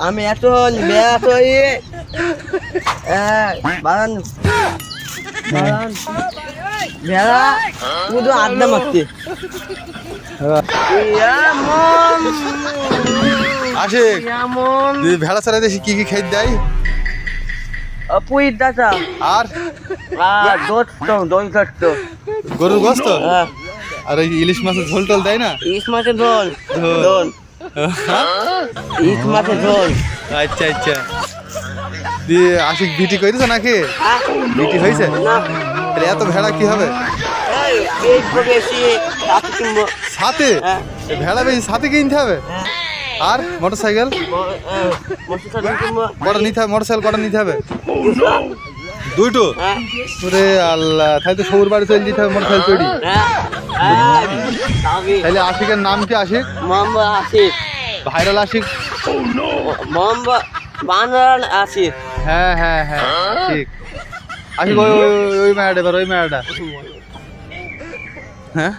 আমি এত ব্যস্ত বাগান ভেড়া শুধু আড্ডা মারছে। আসে ভেড়া ছাড়া দেশে কি কি খেতে দেয়? পুইর দাতা আর দই ধরতো গরুর গোস্ত আর ওই ইলিশ মাছের ঝোল টোল দেয় না? ইলিশ মাছের ঝোল ঝোল ইলিশ মাছের ঝোল। আচ্ছা আচ্ছা দিয়ে আশিক বিটি করেছো নাকি? বিটি হয়েছে? তাহলে এত ভেড়া কি হবে সাথে? ভেড়া বেশি সাথে কিনতে হবে। আর মোটরসাইকেল কটা নিতে হবে? মোটরসাইকেল কটা নিতে হবে? দুটো? ওরে আল্লাহ, তাহলে তো সবুর বাড়ি চলে যেতে হবে মোটরসাইকেল তৈরি। তাহলে আশিকের নাম কি? আশিক মোহাম্মদ আশিক ভাইরাল আশিক মোহাম্মদ বানর আশিক। হ্যাঁ হ্যাঁ হ্যাঁ ঠিক। আশিক ওই ওই মেয়াটা এবার ওই মেয়াটা হ্যাঁ